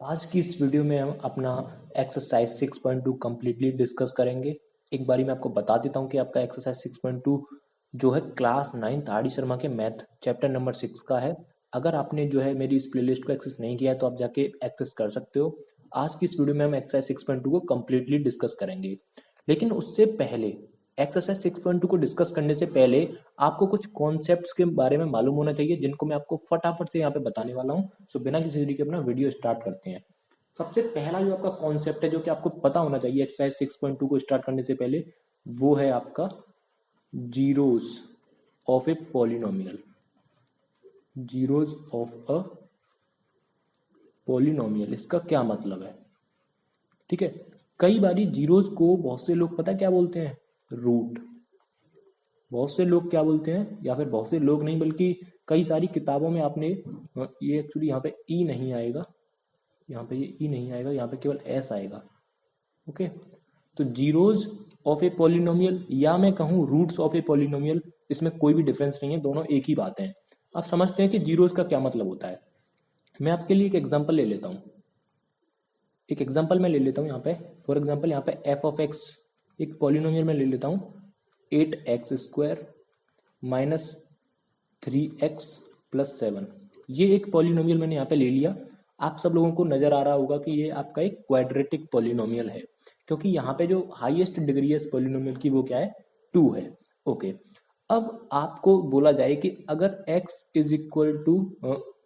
आज की इस वीडियो में हम अपना एक्सरसाइज 6.2 कम्प्लीटली डिस्कस करेंगे। एक बारी मैं आपको बता देता हूँ कि आपका एक्सरसाइज 6.2 जो है class 9th R D Sharma के मैथ चैप्टर नंबर 6 का है। अगर आपने जो है मेरी इस प्लेलिस्ट को एक्सेस नहीं किया है तो आप जाके एक्सेस कर सकते हो। आज की इस वीडियो में हम एक्सरसाइज 6.2 को कम्प्लीटली डिस्कस करेंगे, लेकिन उससे पहले एक्सरसाइज 6.2 को डिस्कस करने से पहले आपको कुछ कॉन्सेप्ट्स के बारे में मालूम होना चाहिए, जिनको मैं आपको फटाफट से यहाँ पे बताने वाला हूँ। सो बिना किसी देरी के अपना वीडियो स्टार्ट करते हैं। सबसे पहला जो आपका कॉन्सेप्ट है जो कि आपको पता होना चाहिए एक्सरसाइज 6.2 को स्टार्ट करने से पहले, वो है आपका zeros of a polynomial. Zeros of a polynomial, इसका क्या मतलब है? ठीक है, कई बारी जीरोस को बहुत से लोग पता क्या बोलते हैं? रूट। बहुत से लोग क्या बोलते हैं, या फिर बहुत से लोग नहीं बल्कि कई सारी किताबों में आपने ये एक्चुअली यहाँ पे ई नहीं आएगा, यहाँ पे ये ई नहीं आएगा, यहाँ पे केवल एस आएगा। ओके, तो जीरोज ऑफ ए पॉलिनोमियल या मैं कहूँ रूट्स ऑफ ए पॉलिनोमियल, इसमें कोई भी डिफरेंस नहीं है, दोनों एक ही बात है। आप समझते हैं कि जीरोज का क्या मतलब होता है। मैं आपके लिए एक एग्जांपल ले लेता हूँ। एक एग्जांपल मैं ले लेता हूँ यहाँ पे। फॉर एग्जांपल यहाँ पे एफ ऑफ एक्स एक पॉलिनोमियल में ले लेता हूँ, 8x² माइनस 3x प्लस 7। ये एक पॉलिनोमियल मैंने यहाँ पे ले लिया। आप सब लोगों को नजर आ रहा होगा कि ये आपका एक क्वाड्रेटिक पॉलिनोमियल है, क्योंकि यहाँ पे जो हाईएस्ट डिग्री है इस पॉलिनोमियल की वो क्या है? 2 है। ओके, अब आपको बोला जाए कि अगर x इज इक्वल टू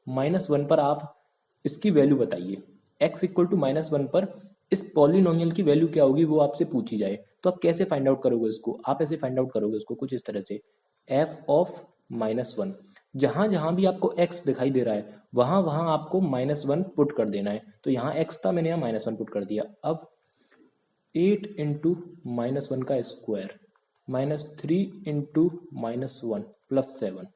-1 पर आप इसकी वैल्यू बताइए। x इक्वल टू -1 पर इस पॉलिनोमियल की वैल्यू क्या होगी वो आपसे पूछी जाए, तो आप कैसे फाइंड आउट करोगे इसको? आप ऐसे फाइंड आउट करोगे इसको कुछ इस तरह से, f ऑफ -1। जहां जहां भी आपको x दिखाई दे रहा है वहां वहां आपको -1 पुट कर देना है। तो यहाँ x था, मैंने यहाँ -1 पुट कर दिया। अब 8 इंटू -1 का स्क्वायर -3 इंटू -1 प्लस 7।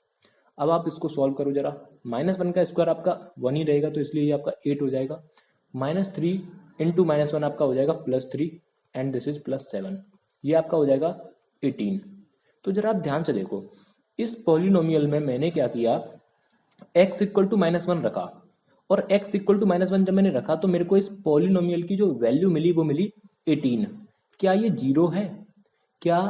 अब आप इसको सॉल्व करो जरा। -1 का स्क्वायर आपका 1 ही रहेगा, तो इसलिए ये आपका 8 हो जाएगा। -3 इंटू -1 आपका हो जाएगा +3 एंड दिस इज +7, ये आपका हो जाएगा 18। तो जरा आप ध्यान से देखो, इस पॉलिनोमियल में मैंने क्या किया, x इक्वल टू -1 रखा, और x इक्वल टू -1 जब मैंने रखा तो मेरे को इस पॉलिनोमियल की जो वैल्यू मिली वो मिली 18। क्या ये जीरो है? क्या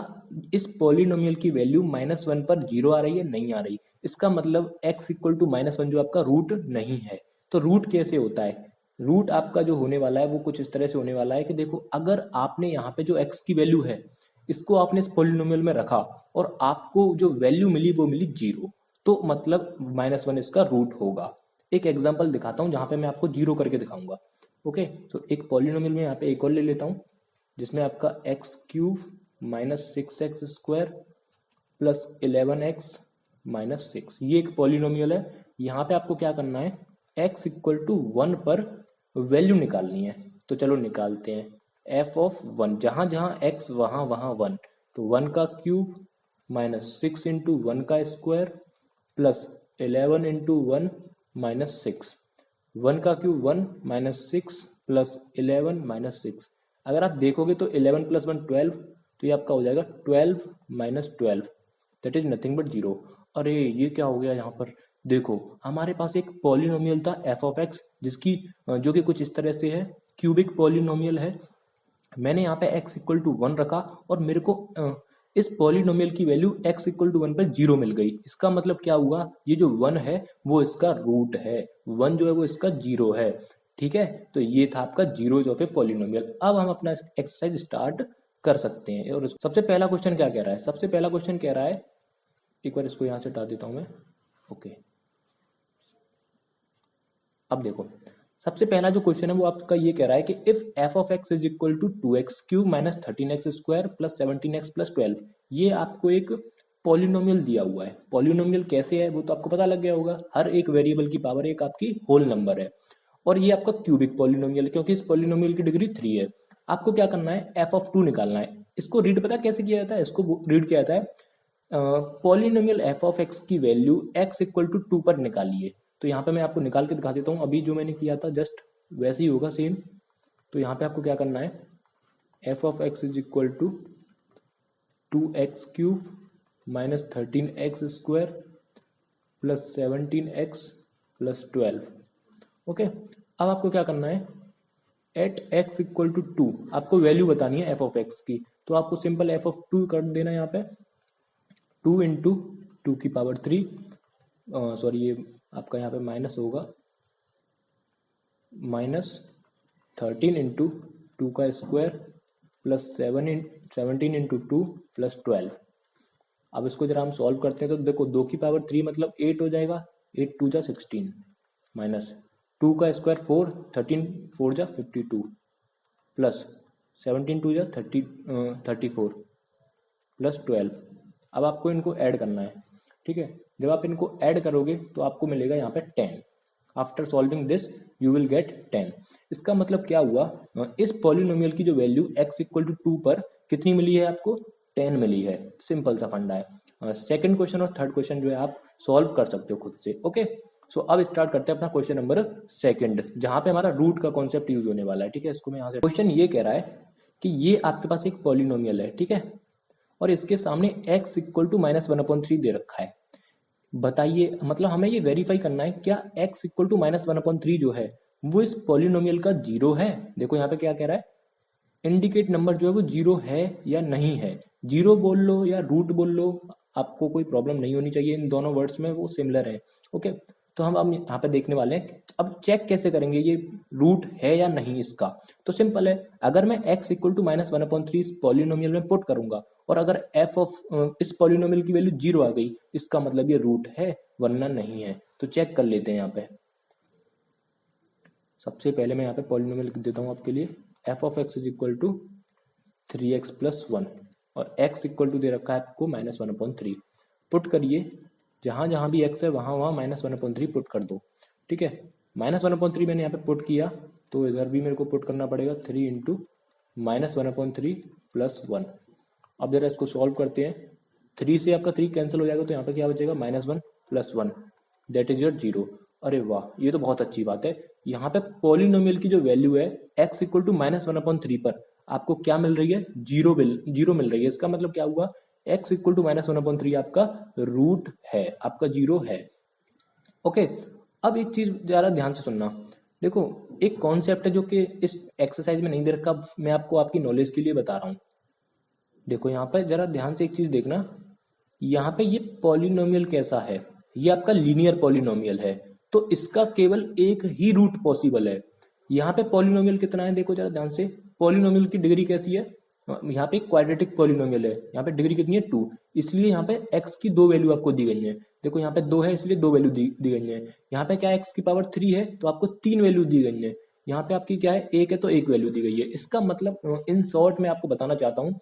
इस पॉलिनोमियल की वैल्यू -1 पर जीरो आ रही है? नहीं आ रही। इसका मतलब x इक्वल टू -1 जो आपका रूट नहीं है। तो रूट कैसे होता है? रूट आपका जो होने वाला है वो कुछ इस तरह से होने वाला है कि देखो, अगर आपने यहाँ पे जो x की वैल्यू है इसको आपने इस पॉलिनोमियल में रखा और आपको जो वैल्यू मिली वो मिली जीरो, तो मतलब -1 इसका रूट होगा। एक एग्जांपल दिखाता हूँ जहां पे मैं आपको जीरो करके दिखाऊंगा। ओके, तो एक पॉलिनोमियल में यहाँ पे एक और ले लेता हूँ, जिसमें आपका x³ -6x² प्लस 11x -6, ये एक पॉलिनोमियल है। यहाँ पे आपको क्या करना है, x इक्वल टू 1 पर वैल्यू निकालनी है। तो चलो निकालते हैं। f ऑफ 1, जहां जहां x वहां वहां 1, तो 1 का क्यूब -6 इंटू 1 का स्क्वायर प्लस 11 इंटू 1 -6। 1 का क्यूब 1 -6 प्लस 11 -6। अगर आप देखोगे तो 11 प्लस 1 12, तो ये आपका हो जाएगा 12 -12, that is nothing but zero. अरे ये क्या हो गया यहाँ पर? देखो, हमारे पास एक पॉलिनोमियल था f ऑफ x, जिसकी जो कि कुछ इस तरह से है, क्यूबिक पॉलिनोमियल है। मैंने यहाँ पे x इक्वल टू 1 रखा और मेरे को इस पॉलिनोमियल की वैल्यू x इक्वल टू 1 पर जीरो मिल गई। इसका मतलब क्या हुआ, ये जो 1 है वो इसका रूट है, 1 जो है वो इसका जीरो है। ठीक है, तो ये था आपका जीरोज ऑफ ए पॉलिनोमियल। अब हम अपना एक्सरसाइज स्टार्ट कर सकते हैं। और सबसे पहला क्वेश्चन क्या कह रहा है? सबसे पहला क्वेश्चन कह रहा है, एक बार इसको यहाँ से हटा देता हूँ मैं। ओके, अब देखो, सबसे पहला जो क्वेश्चन है वो आपका ये कह रहा है कि if f of x is equal to 2x³ -13x² plus 17x plus 12। ये आपको एक पॉलिनोमियल दिया हुआ है। पॉलिनोमियल कैसे है वो तो आपको पता लग गया होगा, हर एक वेरिएबल की पावर एक आपकी होल नंबर है, और ये आपका क्यूबिक पॉलिनोमियल है क्योंकि इस पॉलिनोमियल की डिग्री 3 है। आपको क्या करना है, f ऑफ 2 निकालना है। इसको रीड पता कैसे किया जाता है? इसको रीड किया जाता है, पॉलिनोमियल f ऑफ x की वैल्यू x इक्वल टू 2 पर निकालिए। तो यहाँ पे मैं आपको निकाल के दिखा देता हूँ, अभी जो मैंने किया था जस्ट वैसे ही होगा सेम। तो यहाँ पे आपको क्या करना है, f of x is equal to 2x³ -13x² plus 17x plus 12। Okay, अब आपको क्या करना है, एट एक्स इक्वल टू 2 आपको वैल्यू बतानी है एफ ऑफ एक्स की, तो आपको सिंपल एफ ऑफ 2 कर देना है यहाँ पे, 2 इंटू 2 की पावर 3, सॉरी ये आपका यहाँ पे माइनस होगा, -13 इंटू 2 का स्क्वायर प्लस 17 इंटू 2 प्लस 12। अब इसको जरा हम सॉल्व करते हैं तो देखो 2 की पावर 3 मतलब 8 हो जाएगा, 8 2 जा 16 माइनस 2 का स्क्वायर 4, 13 4 जा 52 प्लस 17 2 जा 34 प्लस 12। अब आपको इनको ऐड करना है, ठीक है। जब आप इनको ऐड करोगे तो आपको मिलेगा यहाँ पे 10। After solving this you will gate 10। इसका मतलब क्या हुआ, इस पॉलिनोमियल की जो वैल्यू x इक्वल टू 2 पर कितनी मिली है आपको, 10 मिली है। सिंपल सा फंडा है। सेकंड क्वेश्चन और थर्ड क्वेश्चन जो है आप सॉल्व कर सकते हो खुद से। ओके, सो अब स्टार्ट करते हैं अपना क्वेश्चन नंबर सेकंड, जहां पे हमारा रूट का कॉन्सेप्ट यूज होने वाला है, ठीक है। इसको मैं यहाँ से, क्वेश्चन ये कह रहा है कि ये आपके पास एक पॉलिनोमियल है, ठीक है, और इसके सामने x इक्वल टू -1/3 दे रखा है। बताइए, मतलब हमें ये वेरीफाई करना है क्या x इक्वल टू -1/3 जो है वो इस पॉलिनोमियल का जीरो है। देखो यहाँ पे क्या कह रहा है, इंडिकेट नंबर जो है वो जीरो है या नहीं है। जीरो बोल लो या रूट बोल लो, आपको कोई प्रॉब्लम नहीं होनी चाहिए, इन दोनों वर्ड्स में वो सिमिलर है। ओके, तो हम अब यहाँ पे देखने वाले हैं अब चेक कैसे करेंगे ये रूट है या नहीं इसका। तो सिंपल है, अगर मैं x इक्वल टू -1/3 इस पॉलिनोमियल में पुट करूंगा और अगर f ऑफ इस पॉलिनोमियल की वैल्यू जीरो आ गई, इसका मतलब ये रूट है वरना नहीं है। तो चेक कर लेते हैं यहाँ पे। सबसे पहले मैं यहाँ पे पॉलिनोमियल लिख देता हूँ आपके लिए, f of x is equal to 3x plus 1 और x इक्वल टू दे रखा है आपको -1/3। पुट करिए, जहां जहां भी x है वहां वहां -1/3 पुट कर दो, ठीक है। -1/3 मैंने यहाँ पे पुट किया तो इधर भी मेरे को पुट करना पड़ेगा 3 इंटू -1/3 प्लस 1। अब जरा इसको सॉल्व करते हैं, 3 से आपका 3 कैंसिल हो जाएगा तो यहाँ पे क्या बचेगा -1 प्लस 1 दैट इज योर 0। अरे वाह, ये तो बहुत अच्छी बात है। यहाँ पे पॉलिनोमियल की जो वैल्यू है x इक्वल टू -1/3 पर आपको क्या मिल रही है, जीरो मिल रही है। इसका मतलब क्या हुआ, x इक्वल टू -1/3 आपका रूट है, आपका जीरो है। ओके, अब एक चीज जरा ध्यान से सुनना, देखो एक कॉन्सेप्ट है जो कि इस एक्सरसाइज में नहीं दे रखा, मैं आपको आपकी नॉलेज के लिए बता रहा हूँ। देखो यहाँ पर जरा ध्यान से एक चीज देखना, यहाँ पे ये पॉलिनोमियल कैसा है, ये आपका लीनियर पॉलिनोमियल है, तो इसका केवल एक ही रूट पॉसिबल है। यहाँ पे पॉलिनोमियल कितना है, देखो जरा ध्यान से, पॉलिनोमियल की डिग्री कैसी है, यहाँ पे क्वाड्रेटिक पॉलिनोमियल है, यहाँ पे डिग्री कितनी है 2, इसलिए यहाँ पे x की दो वैल्यू आपको दी गई है। देखो यहाँ पे 2 है इसलिए दो वैल्यू दी गई है। यहाँ पे क्या है, x की पावर 3 है तो आपको 3 वैल्यू दी गई है। यहाँ पे आपकी क्या है, 1 है तो 1 वैल्यू दी गई है। इसका मतलब इन शॉर्ट में आपको बताना चाहता हूँ,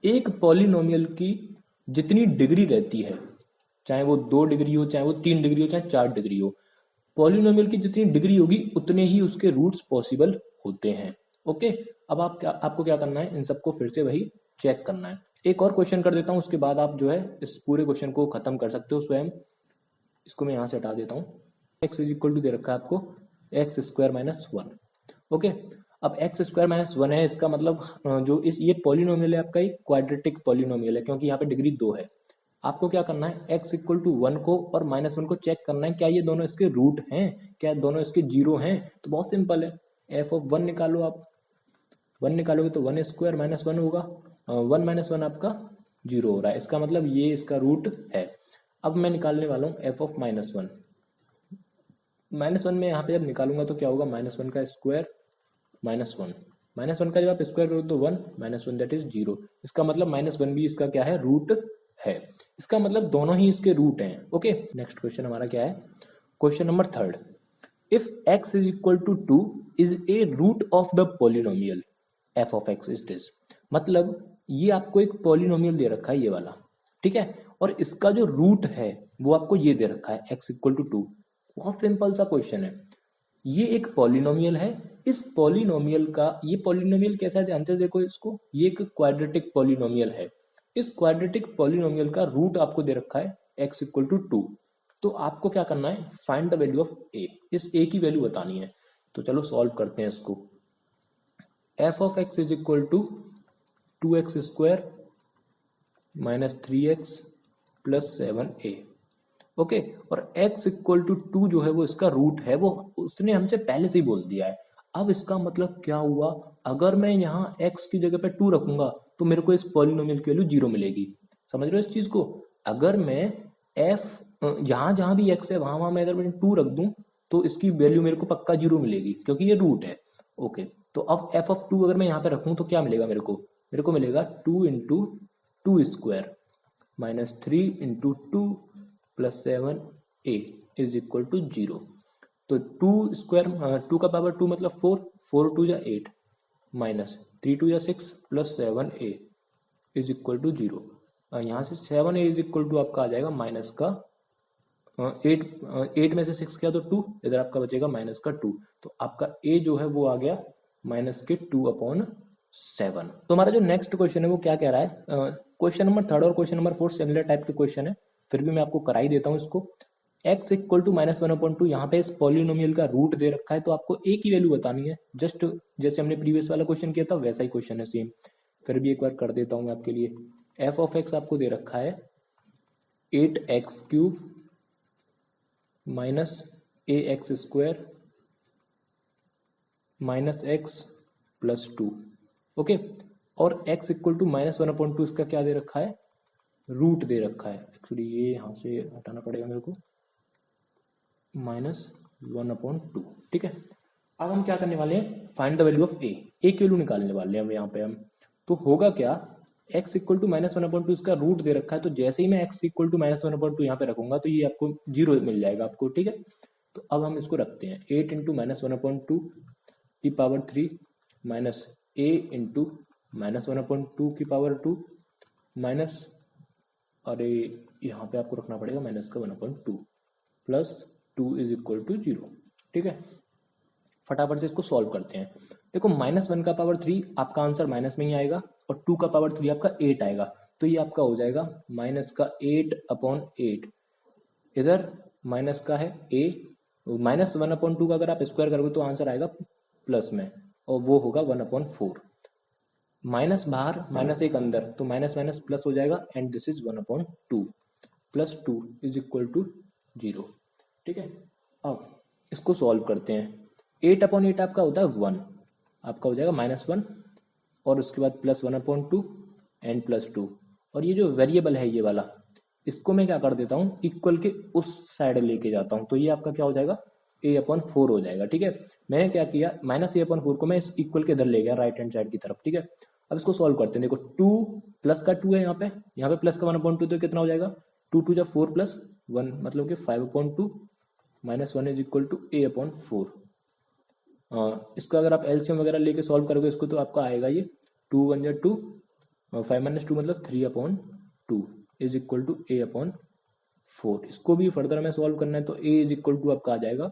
एक पॉलिनोमियल की जितनी डिग्री रहती है, चाहे वो 2 डिग्री हो, चाहे वो 3 डिग्री हो, चाहे 4 डिग्री हो, पॉलिनोमियल की जितनी डिग्री होगी उतने ही उसके रूट्स पॉसिबल होते हैं। ओके, अब आपको क्या करना है, इन सबको फिर से वही चेक करना है। एक और क्वेश्चन कर देता हूँ, उसके बाद आप जो है इस पूरे क्वेश्चन को खत्म कर सकते हो स्वयं। इसको मैं यहाँ से हटा देता हूँ। x इज इक्वल टू दे रखा है आपको एक्स स्क्वायर माइनस 1। ओके, अब एक्स स्क्वायर माइनस 1 है, इसका मतलब जो इस ये पॉलिनोमियल है आपका एक क्वाड्रेटिक पॉलिनोमियल है, क्योंकि यहाँ पे डिग्री 2 है। आपको क्या करना है, x इक्वल टू 1 को और -1 को चेक करना है, क्या ये दोनों इसके रूट हैं, क्या दोनों इसके जीरो हैं। तो बहुत सिंपल है, f ऑफ 1 निकालो आप, 1 निकालोगे तो 1 स्क्वायर माइनस 1 होगा, 1 माइनस 1 आपका जीरो हो रहा है, इसका मतलब ये इसका रूट है। अब मैं निकालने वाला हूँ f ऑफ -1। -1 में यहाँ पे जब निकालूंगा तो क्या होगा, -1 का स्क्वायर -1, -1 का जब आप स्क्वायर करो तो 1 -1 दैट इज 0। इसका मतलब -1 भी इसका क्या है, रूट है। इसका मतलब दोनों ही इसके रूट हैं। ओके, नेक्स्ट क्वेश्चन हमारा क्या है, question number third, if x is equal to 2 is a root of the polynomial f of x is this. मतलब ये आपको एक पॉलिनोमियल दे रखा है ये वाला, ठीक है, और इसका जो रूट है वो आपको ये दे रखा है x इक्वल टू 2। बहुत सिंपल सा क्वेश्चन है, ये एक पॉलिनोमियल है, इस पॉलिनोमियल का, ये पॉलिनोमियल कैसा है ध्यान से देखो इसको, ये एक क्वाड्रेटिक पॉलिनोमियल है। इस क्वाड्रेटिक पॉलिनोमियल का रूट आपको दे रखा है x इक्वल टू 2। तो आपको क्या करना है, find the value of a, इस a की वैल्यू बतानी है। तो चलो सॉल्व करते हैं इसको। f of x is equal to 2x² minus 3x plus 7a। Okay. और x इक्वल टू 2 जो है वो इसका रूट है, वो उसने हमसे पहले से ही बोल दिया है। अब इसका मतलब क्या हुआ, अगर मैं यहाँ x की जगह पे 2 रखूंगा तो मेरे को इस पॉलिनोमियल की वैल्यू 0 मिलेगी। समझ रहे हो इस चीज को? अगर मैं f जहां जहां भी x है वहां वहां मैं अगर मैं 2 रख दूं तो इसकी वैल्यू मेरे को पक्का 0 मिलेगी, क्योंकि ये रूट है। ओके, तो अब f ऑफ 2 अगर मैं यहाँ पे रखूं तो क्या मिलेगा मेरे को? मेरे को मिलेगा 2 into 2 square minus 3 into 2 plus 7a is equal to 0। तो 2 स्क्वायर 2 का पावर 2 मतलब 4, 4 2 या 8 माइनस 3 2 या 6 plus 7a is equal to 0। यहाँ से 7a इज इक्वल टू आपका आ जाएगा माइनस का 8 में से 6 किया तो 2, इधर आपका बचेगा माइनस का 2। तो आपका a जो है वो आ गया माइनस के 2/7। तो हमारा जो नेक्स्ट क्वेश्चन है वो क्या कह रहा है? क्वेश्चन नंबर 3 और क्वेश्चन नंबर 4 सिमिलर टाइप के क्वेश्चन है, फिर भी मैं आपको करा ही देता हूँ इसको। x इक्वल टू -1/2, यहाँ पे इस पॉलिनोमियल का रूट दे रखा है, तो आपको a की वैल्यू बतानी है। जस्ट जैसे हमने प्रीवियस वाला क्वेश्चन किया था वैसा ही क्वेश्चन है सेम, फिर भी एक बार कर देता हूँ मैं आपके लिए। f ऑफ x आपको दे रखा है 8x³ minus ax² minus x plus 2। Okay, और x इक्वल टू -1/2 इसका क्या दे रखा है? रूट दे रखा है। एक्चुअली ये यहाँ से हटाना पड़ेगा मेरे को, -1/2। ठीक है, अब हम क्या करने वाले हैं? Find the value of a की वैल्यू निकालने वाले हैं हम यहाँ पे हम। तो होगा क्या, x इक्वल टू -1/2 इसका रूट दे रखा है, तो जैसे ही मैं x इक्वल टू -1/2 यहाँ पे रखूंगा तो ये आपको 0 मिल जाएगा आपको। ठीक है, तो अब हम इसको रखते हैं 8 इंटू -1/2 की पावर 3 माइनस a इंटू -1/2 की पावर 2 माइनस, अरे यहाँ पे आपको रखना पड़ेगा माइनस का 1/2 प्लस 2 इज इक्वल टू 0। ठीक है, फटाफट से इसको सॉल्व करते हैं। देखो -1 का पावर 3 आपका आंसर माइनस में ही आएगा, और 2 का पावर 3 आपका 8 आएगा, तो ये आपका हो जाएगा माइनस का 8/8। इधर माइनस का है a, -1/2 का अगर आप स्क्वायर करोगे तो आंसर आएगा प्लस में, और वो होगा 1/4। माइनस बाहर माइनस एक अंदर, तो माइनस माइनस प्लस हो जाएगा, and this is 1/2 plus 2 is equal to 0। ठीक है, अब इसको सॉल्व करते हैं। 8/8 आपका होता है 1, आपका हो जाएगा -1, और उसके बाद प्लस 1/2 एंड प्लस 2। और ये जो वेरिएबल है ये वाला, इसको मैं क्या कर देता हूँ, इक्वल के उस साइड लेके जाता हूँ, तो ये आपका क्या हो जाएगा? a/4 हो जाएगा। ठीक है, मैंने क्या किया, -a/4 को मैं इस इक्वल के इधर ले गया राइट हैंड साइड की तरफ। ठीक है, अब इसको सॉल्व करते हैं। देखो 2 प्लस का 2 है यहाँ पे प्लस का 1/2, तो कितना हो जाएगा? 2 2 जा 4 प्लस 1 मतलब कि 5/2 -1 इज इक्वल टू a/4। इसका अगर आप एलसीएम वगैरह लेके सॉल्व करोगे इसको, तो आपका आएगा ये 2 1 जा 2, 5 - 2 मतलब 3/2 इज इक्वल टू a/4। इसको भी फर्दर हमें सॉल्व करना है, तो a इज इक्वल टू आपका आ जाएगा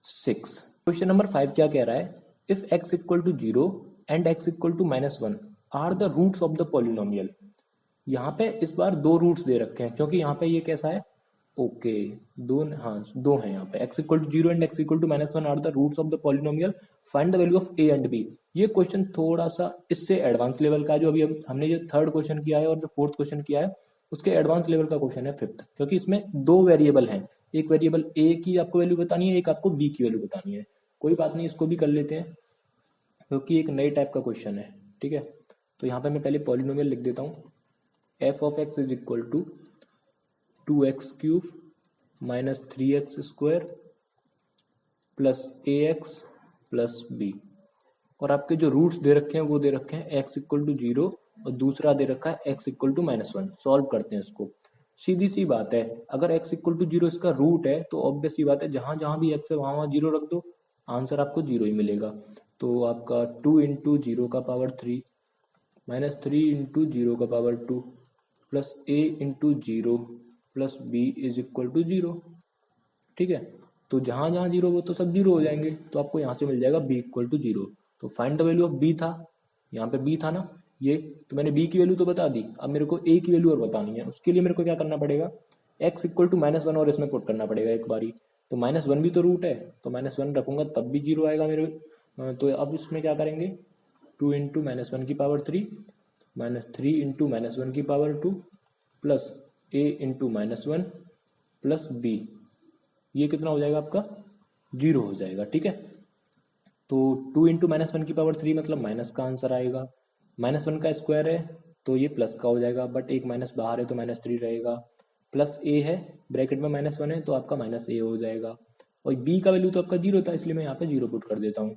6। क्वेश्चन नंबर 5 क्या कह रहा है? If x equal to 0 and x equal to -1 are the roots of the polynomial. यहाँ पे इस बार 2 रूट्स दे रखे हैं, क्योंकि यहाँ पे ये कैसा है? ओके, दो, हाँ 2 हैं यहाँ पे। x equal to 0 and x equal to -1 are the roots of the polynomial, find the value of a and b। ये क्वेश्चन थोड़ा सा इससे एडवांस लेवल का, जो अभी हमने जो थर्ड क्वेश्चन किया है और जो फोर्थ क्वेश्चन किया है उसके एडवांस लेवल का क्वेश्चन है फिफ्थ, क्योंकि इसमें 2 वेरिएबल हैं। एक वेरिएबल a की आपको वैल्यू बतानी है, एक आपको b की वैल्यू बतानी है। कोई बात नहीं, इसको भी कर लेते हैं क्योंकि एक नए टाइप का क्वेश्चन है। ठीक है, तो यहाँ पे मैं पहले पॉलिनोमियल लिख देता हूँ। f of x is equal to 2x³ minus 3x² plus ax plus b, और आपके जो रूट्स दे रखे हैं वो दे रखे हैं x इक्वल टू 0 और दूसरा दे रखा है x इक्वल टू -1। सॉल्व करते हैं इसको। सीधी सी बात है, अगर x इक्वल टू 0 इसका रूट है तो ऑब्वियस सी बात है जहां जहां भी x है वहां वहां 0 रख दो, आंसर आपको 0 ही मिलेगा। तो आपका 2 इंटू 0 का पावर 3 माइनस 3 इंटू 0 का power 2 plus a into 0 plus b is equal to 0। ठीक है, तो जहां जहां 0 वो तो सब 0 हो जाएंगे, तो आपको यहाँ से मिल जाएगा b इक्वल टू 0। तो find the value of b था, यहाँ पे b था ना ये, तो मैंने b की वैल्यू तो बता दी। अब मेरे को a की वैल्यू और बतानी है, उसके लिए मेरे को क्या करना पड़ेगा? x इक्वल टू -1 और इसमें पुट करना पड़ेगा एक बारी। तो -1 भी तो रूट है, तो -1 रखूंगा तब भी 0 आएगा मेरे। तो अब इसमें क्या करेंगे? 2 इंटू -1 की पावर 3 माइनस 3 इंटू -1 की power 2 plus a into -1 plus b, ये कितना हो जाएगा आपका 0 हो जाएगा। ठीक है, तो 2 इंटू माइनस वन की पावर 3 मतलब माइनस का आंसर आएगा। माइनस वन का स्क्वायर है तो ये प्लस का हो जाएगा, बट एक माइनस बाहर है तो माइनस 3 रहेगा। प्लस ए है, ब्रैकेट में माइनस वन है तो आपका माइनस ए हो जाएगा। और बी का वैल्यू तो आपका 0 था, इसलिए मैं यहाँ पे 0 पुट कर देता हूँ।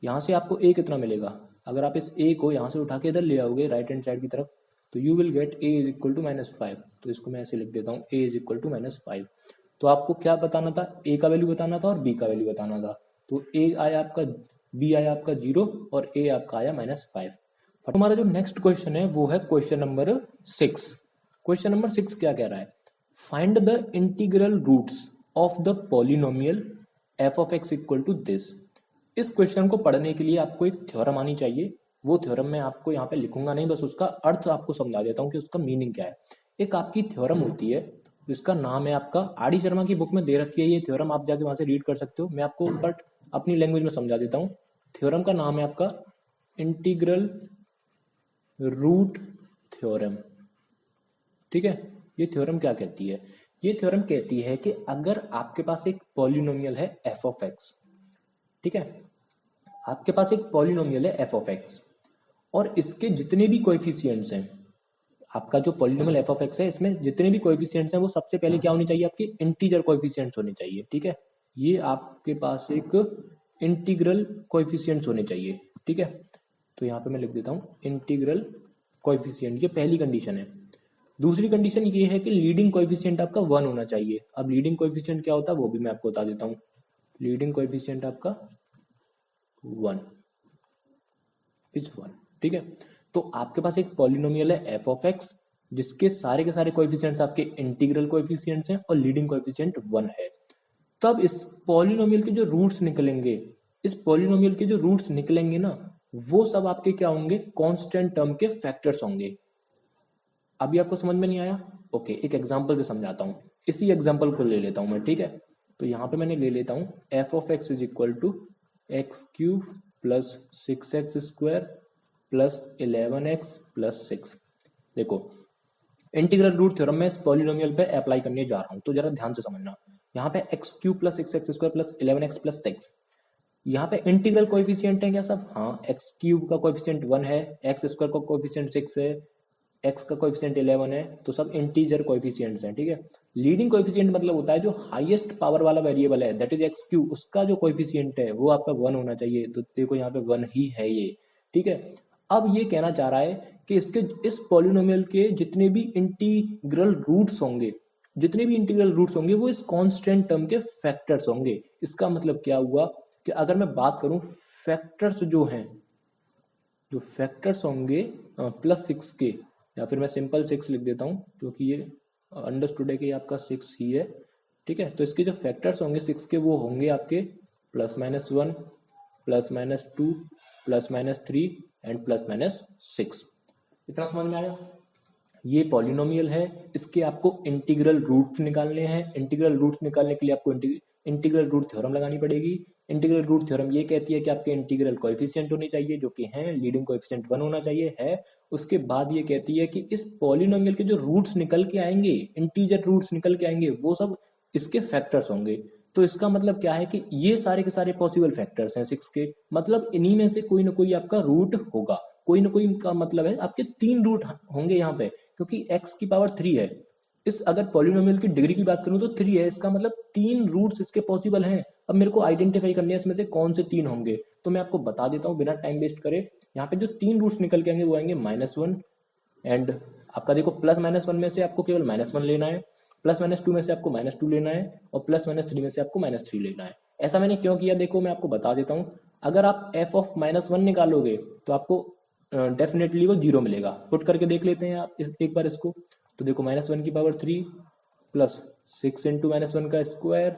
यहाँ से आपको ए कितना मिलेगा, अगर आप इस ए को यहाँ से उठा के इधर ले आओगे राइट हैंड साइड की तरफ, तो you will get a is equal to -5। तो इसको मैं ऐसे लिख देता हूँ, ए इज इक्वल टू -5। तो आपको क्या बताना था, ए का वैल्यू बताना था और बी का वैल्यू बताना था। तो ए आया आपका, बी आया आपका 0 और ए आपका आया -5। हमारा जो नेक्स्ट क्वेश्चन है वो है क्वेश्चन नंबर 6। क्वेश्चन नंबर 6 क्या कह रहा है, find the integral roots of the polynomial f of x equal to this. इस क्वेश्चन को पढ़ने के लिए आपको एक थ्योरम आनी चाहिए। वो थ्योरम मैं आपको यहाँ पे लिखूंगा नहीं, बस उसका अर्थ आपको समझा देता हूँ कि उसका मीनिंग क्या है। एक आपकी थ्योरम होती है जिसका नाम है आपका, आर डी शर्मा की बुक में दे रखी है ये थ्योरम, आप जाके वहां से रीड कर सकते हो। मैं आपको बट अपनी लैंग्वेज में समझा देता हूँ। थ्योरम का नाम है आपका इंटीग्रल रूट थ्योरम। ठीक है, ये थ्योरम क्या कहती है, ये थ्योरम कहती है कि अगर आपके पास एक पॉलिनोमियल है एफ ऑफ एक्स, ठीक है, आपके पास एक पॉलिनोमियल है एफ ऑफ एक्स और इसके जितने भी कोएफिशिएंट्स हैं, आपका जो पॉलिनोमियल एफ ऑफ एक्स है इसमें जितने भी कोएफिशिएंट्स हैं वो सबसे पहले क्या होनी चाहिए, आपके इंटीजर कोएफिशिएंट्स होने चाहिए। ठीक है, ये आपके पास एक इंटीग्रल कोएफिशिएंट्स होने चाहिए। ठीक है, तो यहाँ पे मैं लिख देता हूँ इंटीग्रल कोएफिशिएंट, ये पहली कंडीशन है। दूसरी कंडीशन ये है कि लीडिंग कोएफिशिएंट आपका 1 होना चाहिए। अब लीडिंग कोएफिशिएंट क्या होता है वो भी मैं आपको बता देता हूँ। लीडिंग कोएफिशिएंट आपका 1 इज 1। ठीक है, तो आपके पास एक पॉलिनोमियल है एफ ऑफ एक्स जिसके सारे के सारे कोएफिशिएंट्स आपके इंटीग्रल कोएफिशिएंट्स हैं और लीडिंग कोएफिशिएंट 1 है। तब इस पॉलिनोमियल के जो रूट्स निकलेंगे, इस पॉलिनोमियल के जो रूट्स निकलेंगे ना, वो सब आपके क्या होंगे, कांस्टेंट टर्म के फैक्टर्स होंगे। अभी आपको समझ में नहीं आया? ओके, एक एग्जांपल से समझाता हूँ। इसी एग्जांपल को ले लेता हूँ मैं। ठीक है, तो यहाँ पे मैंने ले लेता हूँ f of x is equal to x cube plus 6x square plus 11x plus 6। देखो, इंटीग्रल रूट थ्योरम में इस पॉलिनोमियल पे अप्लाई करने जा रहा हूँ, तो जरा ध्यान से समझना। यहाँ पे x cube plus 6x square plus 11x plus 6, यहाँ पे इंटीग्रल कोएफिशिएंट है क्या सब? हाँ, एक्स क्यूब का कोएफिशिएंट 1 है, एक्स स्क्वायर का कोएफिशिएंट 6 है, एक्स का कोएफिशिएंट 11 है, तो सब इंटीजर कोएफिशिएंट्स हैं। ठीक है, लीडिंग कोएफिशिएंट मतलब होता है जो हाईएस्ट पावर वाला वेरिएबल है, दैट इज एक्स क्यूब, उसका जो कोएफिशिएंट है वो आपका 1 होना चाहिए। तो देखो यहाँ पे 1 ही है ये। ठीक है, अब ये कहना चाह रहा है कि इसके इस पॉलिनोमियल के जितने भी इंटीग्रल रूट्स होंगे, जितने भी इंटीग्रल रूट्स होंगे वो इस कांस्टेंट टर्म के फैक्टर्स होंगे। इसका मतलब क्या हुआ कि अगर मैं बात करूं फैक्टर्स जो हैं, जो फैक्टर्स होंगे +6 के, या फिर मैं सिंपल 6 लिख देता हूं क्योंकि ये अंडरस्टूड है कि आपका 6 ही है। ठीक है, तो इसके जो फैक्टर्स होंगे 6 के वो होंगे आपके +-1 +-2 +-3 एंड +-6। इतना समझ में आया? ये पॉलिनोमियल है, इसके आपको इंटीग्रल रूट्स निकालने हैं। इंटीग्रल रूट्स निकालने के लिए आपको इंटीग्रल रूट थ्योरम लगानी पड़ेगी। इंटीग्रल रूट थ्योरम ये कहती है कि आपके इंटीग्रल कोएफिशिएंट होने चाहिए जो कि हैं, लीडिंग कोएफिशिएंट 1 होना चाहिए है। उसके बाद ये कहती है कि इस पॉलिनोमियल के जो रूट्स निकल के आएंगे, इंटीजर रूट्स निकल के आएंगे, वो सब इसके फैक्टर्स होंगे। तो इसका मतलब क्या है कि ये सारे के सारे पॉसिबल फैक्टर्स हैं 6 के, मतलब इन्हीं में से कोई ना कोई आपका रूट होगा। कोई ना कोई का मतलब है आपके 3 रूट होंगे यहाँ पे, क्योंकि x की पावर 3 है। इस अगर पॉलिनोमियल की डिग्री की बात करूं तो 3 है, इसका मतलब 3 रूट्स इसके पॉसिबल हैं। अब मेरे को आइडेंटिफाई करने हैं इसमें से कौन से 3 होंगे, तो मैं आपको बता देता हूं बिना टाइम वेस्ट करे। यहाँ पे जो 3 रूट्स निकल के आएंगे वो आएंगे -1 एंड आपका देखो +-1 में से आपको केवल -1 लेना है, +-2 में से आपको -2 लेना है और +-3 में से आपको -3 लेना है। ऐसा मैंने क्यों किया देखो मैं आपको बता देता हूँ। अगर आप f ऑफ -1 निकालोगे तो आपको डेफिनेटली वो 0 मिलेगा। पुट करके देख लेते हैं आप एक बार इसको। तो देखो -1 की पावर 3 प्लस 6 इंटू -1 का स्क्वायर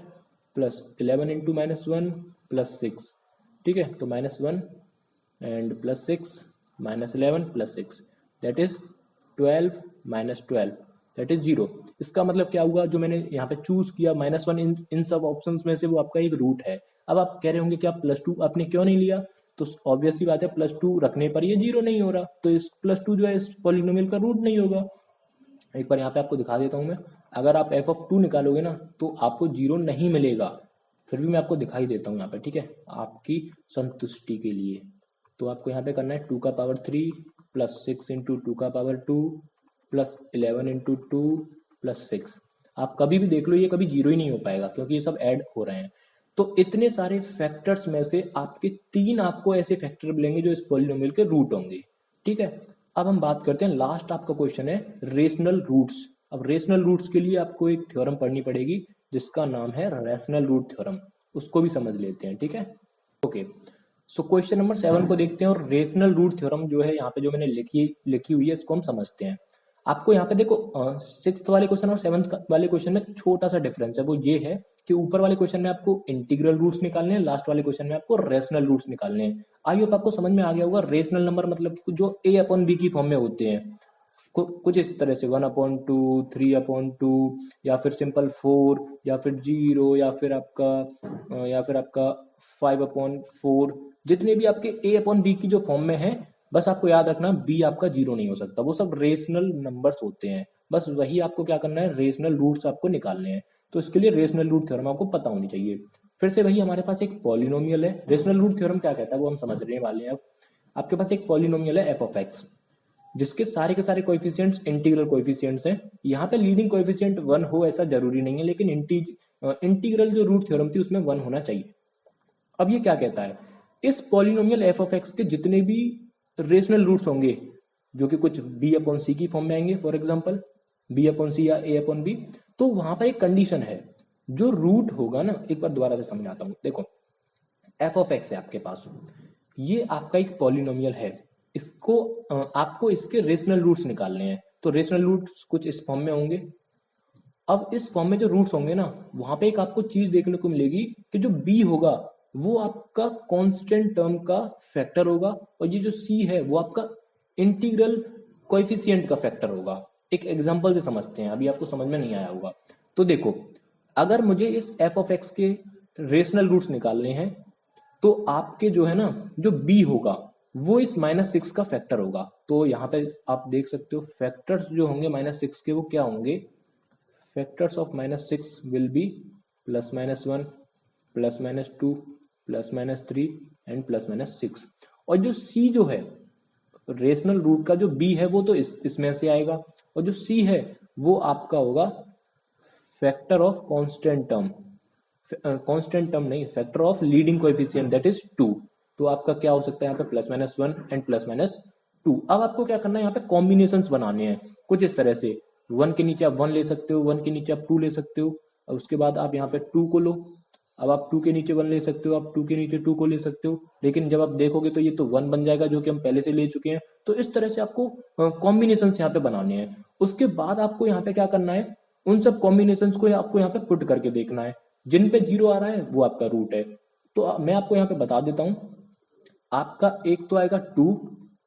प्लस 11 इंटू -1 प्लस 6। ठीक है, तो -1 and plus 6 -11 plus 6 that is 12 -12 that is 0। इसका मतलब क्या हुआ, जो मैंने यहाँ पे चूज किया -1 इन सब ऑप्शंस में से वो आपका एक रूट है। अब आप कह रहे होंगे कि आप +2 आपने क्यों नहीं लिया, तो ऑब्वियस सी बात है +2 रखने पर ये 0 नहीं हो रहा, तो इस +2 जो है इस पॉलिनोमियल का रूट नहीं होगा। एक बार यहाँ पे आपको दिखा देता हूँ मैं। अगर आप एफ ऑफ 2 निकालोगे ना तो आपको 0 नहीं मिलेगा। फिर भी मैं आपको दिखाई देता हूँ यहाँ पे, ठीक है, आपकी संतुष्टि के लिए। तो आपको यहाँ पे करना है 2 का पावर 3 प्लस 6 इंटू 2 का पावर 2 प्लस 11 इंटू 2 प्लस 6। आप कभी भी देख लो ये कभी 0 ही नहीं हो पाएगा क्योंकि ये सब ऐड हो रहे हैं। तो इतने सारे फैक्टर्स में से आपके 3 आपको ऐसे फैक्टर मिलेंगे जो इस पॉलिनोमियल के रूट होंगे, ठीक है। अब हम बात करते हैं, लास्ट आपका क्वेश्चन है रेशनल रूट्स। अब रेशनल रूट्स के लिए आपको एक थ्योरम पढ़नी पड़ेगी जिसका नाम है रैशनल रूट थ्योरम, उसको भी समझ लेते हैं, ठीक है। ओके, सो क्वेश्चन नंबर 7 को देखते हैं और रेशनल रूट थ्योरम जो है यहाँ पे जो मैंने लिखी हुई है इसको हम समझते हैं। आपको यहाँ पे देखो 6th वाले क्वेश्चन और 7th वाले क्वेश्चन में छोटा सा डिफरेंस है, वो ये है कि ऊपर वाले क्वेश्चन में आपको इंटीग्रल रूट्स निकालने हैं, लास्ट वाले क्वेश्चन में आपको रेशनल रूट्स निकालने हैं। आई होप आपको समझ में आ गया होगा। रेशनल नंबर मतलब जो a अपॉन बी की फॉर्म में होते हैं, कुछ इस तरह से 1/2, 3/2 या फिर सिंपल 4 या फिर 0 या फिर आपका 5/4, जितने भी आपके a अपॉन बी की जो फॉर्म में है, बस आपको याद रखना b आपका 0 नहीं हो सकता, वो सब रेशनल नंबर्स होते हैं। बस वही आपको क्या करना है, रेशनल रूट्स आपको निकालने हैं। तो इसके लिए रेशनल रूट थ्योरम आपको पता होनी चाहिए। फिर से वही हमारे पास एक पॉलिनोमियल है। रेशनल रूट थ्योरम क्या कहता है वो हम समझने वाले हैं। अब आपके पास एक पॉलिनोमियल है एफ ऑफ एक्स, जिसके सारे के सारे कोएफिशिएंट्स इंटीग्रल कोएफिशिएंट्स हैं। यहाँ पे लीडिंग कोएफिशिएंट 1 हो ऐसा जरूरी नहीं है, लेकिन इंटीग्रल जो रूट थ्योरम थी उसमें 1 होना चाहिए। अब ये क्या कहता है, इस पॉलिनोमियल एफ ऑफ एक्स के जितने भी रेशनल रूट्स होंगे जो कि कुछ बी अपॉन सी की फॉर्म में आएंगे, फॉर एग्जांपल बी अपॉन सी या ए अपॉन बी, तो वहां पर एक कंडीशन है, जो रूट होगा ना, एक बार दोबारा से समझाता हूं। देखो एफ ऑफ एक्स है आपके पास, ये आपका एक पॉलिनोमियल है, इसको आपको इसके रेशनल रूट्स निकालने हैं। तो रेशनल रूट्स कुछ इस फॉर्म में होंगे। अब इस फॉर्म में जो रूट्स होंगे ना, वहां पे एक आपको चीज देखने को मिलेगी कि जो बी होगा वो आपका कांस्टेंट टर्म का फैक्टर होगा, और ये जो सी है वो आपका इंटीग्रल कोएफिशिएंट का फैक्टर होगा। एक एग्जांपल से समझते हैं, अभी आपको समझ में नहीं आया होगा। तो देखो, अगर मुझे इस एफ ऑफ एक्स के रेशनल रूट्स निकालने हैं, तो आपके जो है ना, जो बी होगा वो इस -6 का फैक्टर होगा। तो यहाँ पे आप देख सकते हो फैक्टर्स जो होंगे -6 के वो क्या होंगे, factors of -6 will be +-1, +-2, +-3 and +-6। और जो सी जो है रेशनल रूट का, जो बी है वो तो इसमें से आएगा, और जो सी है वो आपका होगा factor of constant term, constant term नहीं, factor of leading coefficient that is 2। तो आपका क्या हो सकता है यहाँ पे +-1 एंड +-2। अब आपको क्या करना है, यहाँ पे कॉम्बिनेशंस बनाने हैं कुछ इस तरह से। 1 के नीचे आप 1 ले सकते हो, 1 के नीचे आप 2 ले सकते हो, और उसके बाद आप यहाँ पे 2 को लो। अब आप 2 के नीचे 1 ले सकते हो, आप 2 के नीचे 2 को ले सकते हो, लेकिन जब आप देखोगे तो ये तो 1 बन जाएगा जो कि हम पहले से ले चुके हैं। तो इस तरह से आपको कॉम्बिनेशंस यहाँ पे बनाने हैं। उसके बाद आपको यहाँ पे क्या करना है, उन सब कॉम्बिनेशंस को आपको यहाँ पे पुट करके देखना है, जिन पे 0 आ रहा है वो आपका रूट है। तो मैं आपको यहाँ पे बता देता हूँ, आपका एक तो आएगा 2,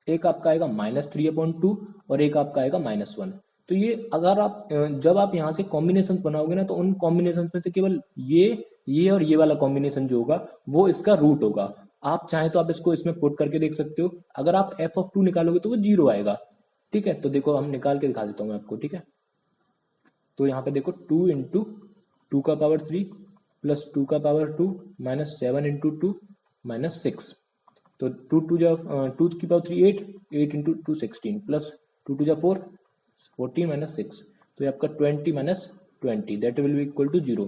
एक आपका आएगा -3/2 और एक आपका आएगा -1। तो ये अगर आप जब आप यहाँ से कॉम्बिनेशन बनाओगे ना, तो उन कॉम्बिनेशन में से केवल ये और ये वाला कॉम्बिनेशन जो होगा वो इसका रूट होगा। आप चाहें तो आप इसको इसमें पुट करके देख सकते हो। अगर आप एफ ऑफ 2 निकालोगे तो वो 0 आएगा, ठीक है। तो देखो हम निकाल के दिखा देता हूँ मैं आपको, ठीक है। तो यहाँ पे देखो 2 इंटू 2 का पावर 3 प्लस 2 का पावर 2 -7 इंटू 2 -6। तो 2 की पावर 3 8, 8 इंटू 2 16 प्लस 2 2 4 14 -6। तो ये आपका 20 - 20 that will be equal to 0।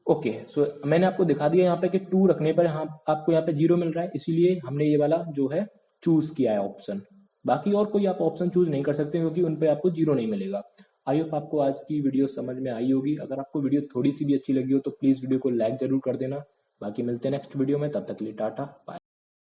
Okay, so मैंने आपको दिखा दिया यहाँ पे कि 2 रखने पर आपको यहाँ पे 0 मिल रहा है, इसीलिए हमने ये वाला जो है चूज किया है ऑप्शन। बाकी और कोई आप ऑप्शन चूज नहीं कर सकते क्योंकि उन पे आपको 0 नहीं मिलेगा। आई होप आपको आज की वीडियो समझ में आई होगी। अगर आपको वीडियो थोड़ी सी भी अच्छी लगी हो तो प्लीज वीडियो को लाइक जरूर कर देना। बाकी मिलते हैं नेक्स्ट वीडियो में, तब तक के लिए टाटा बाय।